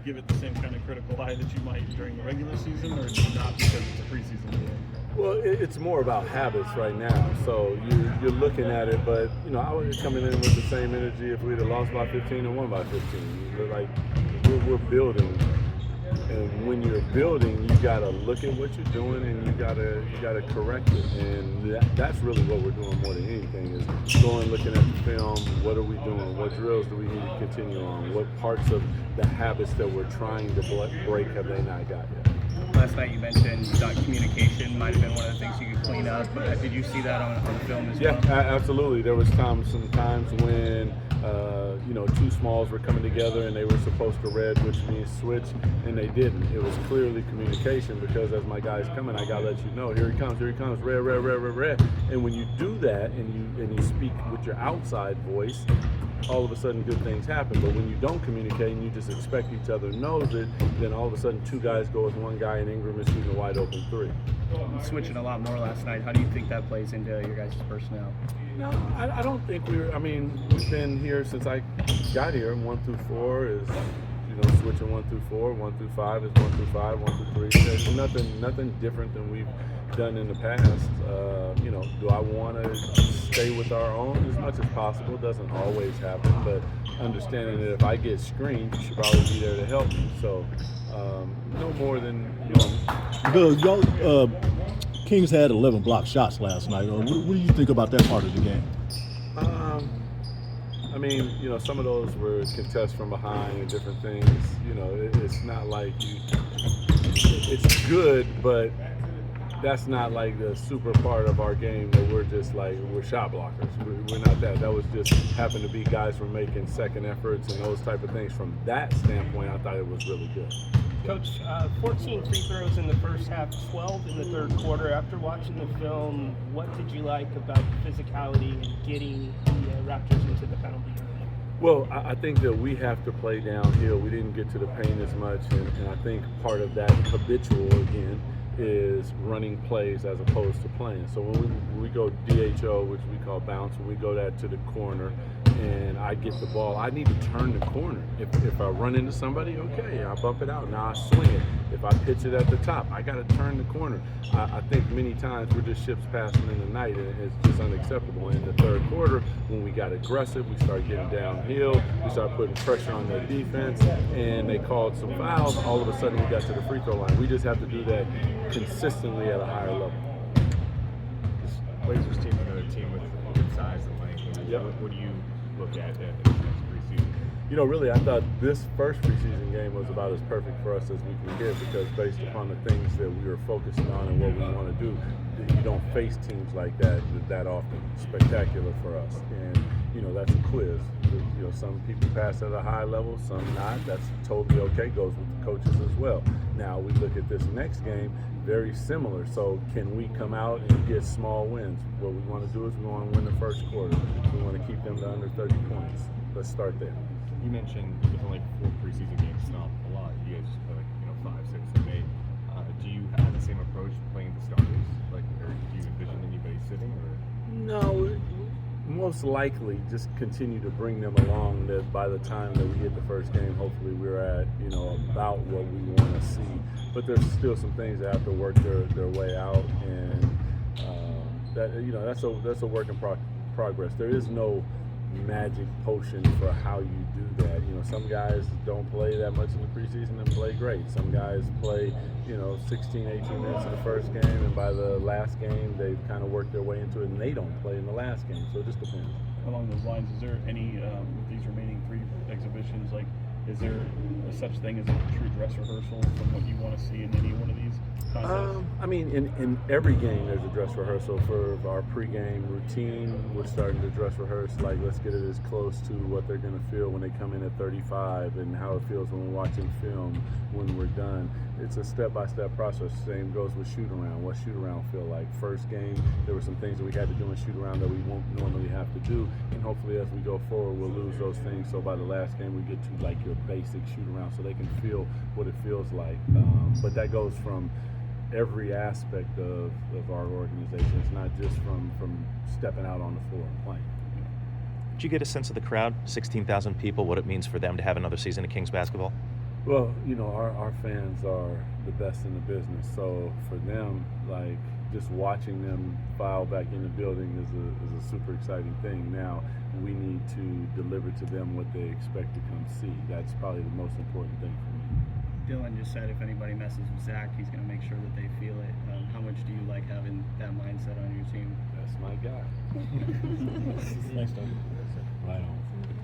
give it the same kind of critical eye that you might during the regular season, or not because it's a preseason game? Well, it's more about habits right now. So you're looking at it, but I was coming in with the same energy if we'd have lost by 15 or won by 15. We're building. And when you're building, you gotta look at what you're doing, and you gotta correct it. And that's really what we're doing more than anything is going, looking at the film. What are we doing? What drills do we need to continue on? What parts of the habits that we're trying to break have they not got yet? Last night you mentioned you thought communication might have been one of the things you could clean up. Did you see that on the film as well? Yeah, absolutely. There was some times when two smalls were coming together and they were supposed to red, which means switch, and they didn't. It was clearly communication, because as my guy's coming, I gotta let you know, here he comes, red, red, red, red, red. And when you do that and you speak with your outside voice, all of a sudden good things happen. But when you don't communicate and you just expect each other knows it, then all of a sudden two guys go with one guy and Ingram is shooting a wide open three. Switching a lot more last night. How do you think that plays into your guys' personnel? No, I don't think we've been here since I got here. 1 through 4 is, switching 1 through 4, 1 through 5 is 1 through 5, 1 through 3. There's nothing different than we've done in the past. Do I want to stay with our own as much as possible? Doesn't always happen, but understanding that if I get screened, you should probably be there to help me. So no more than y'all. Kings had 11 blocked shots last night. What do you think about that part of the game? Some of those were contests from behind and different things. It's not like it's good, but that's not like the super part of our game that we're just like, we're shot blockers. We're not that. That was just happened to be guys were making second efforts and those type of things. From that standpoint, I thought it was really good. Coach, 14 free throws in the first half, 12 in the third quarter. After watching the film, what did you like about the physicality and getting the Raptors into the penalty area? Well, I think that we have to play downhill. We didn't get to the paint as much, and I think part of that habitual, again, is running plays as opposed to playing. So when we go DHO, which we call bounce, when we go that to the corner and I get the ball, I need to turn the corner. If I run into somebody, okay, I bump it out, now I swing it. If I pitch it at the top, I got to turn the corner. I think many times we're just ships passing in the night, and it's just unacceptable. In the third quarter, when we got aggressive, we started getting downhill, we started putting pressure on their defense, and they called some fouls. All of a sudden we got to the free throw line. We just have to do that consistently at a higher level. This Blazers team, another team with good size and length. Yep. What do you look at in the next preseason? Really, I thought this first preseason game was about as perfect for us as we can get, because based upon the things that we were focusing on and what we want to do, you don't face teams like that often. Spectacular for us. And that's a quiz. Some people pass at a high level, some not. That's totally okay. Goes with the coaches as well. Now we look at this next game, very similar. So can we come out and get small wins? What we want to do is we want to win the first quarter. We want to keep them to under 30 points. Let's start there. You mentioned with only 4 preseason games, it's not a lot. You guys play 5, 6, and 8. Do you have the same approach playing the starters? Or do you envision anybody sitting? Or? No. Most likely just continue to bring them along, that by the time that we hit the first game, hopefully we're at, about what we want to see. But there's still some things that have to work their way out, and that's a work in progress. There is no magic potion for how you do that. Some guys don't play that much in the preseason and play great. Some guys play 16, 18 minutes in the first game, and by the last game they've kind of worked their way into it and they don't play in the last game. So it just depends. Along those lines, is there any with these remaining 3 exhibitions, is there such thing as a true dress rehearsal from what you want to see in any one of these contests? In every game there's a dress rehearsal. For our pregame routine, we're starting to dress rehearse, let's get it as close to what they're going to feel when they come in at 35 and how it feels when we're watching film when we're done. It's a step-by-step process. Same goes with shoot-around. What shoot-around feel like? First game, there were some things that we had to do in shoot-around that we won't normally have to do, and hopefully as we go forward we'll lose those things, so by the last game we get to your basic shoot-around so they can feel what it feels like. But that goes from every aspect of our organization. It's not just from stepping out on the floor and playing. Did you get a sense of the crowd, 16,000 people, what it means for them to have another season of Kings basketball? Well, you know, our fans are the best in the business. So for them, like just watching them file back in the building is a super exciting thing. Now we need to deliver to them what they expect to come see. That's probably the most important thing for me. Dylan just said if anybody messes with Zach, he's going to make sure that they feel it. How much do you like having that mindset on your team? That's my guy. Thanks, Doug. Right on.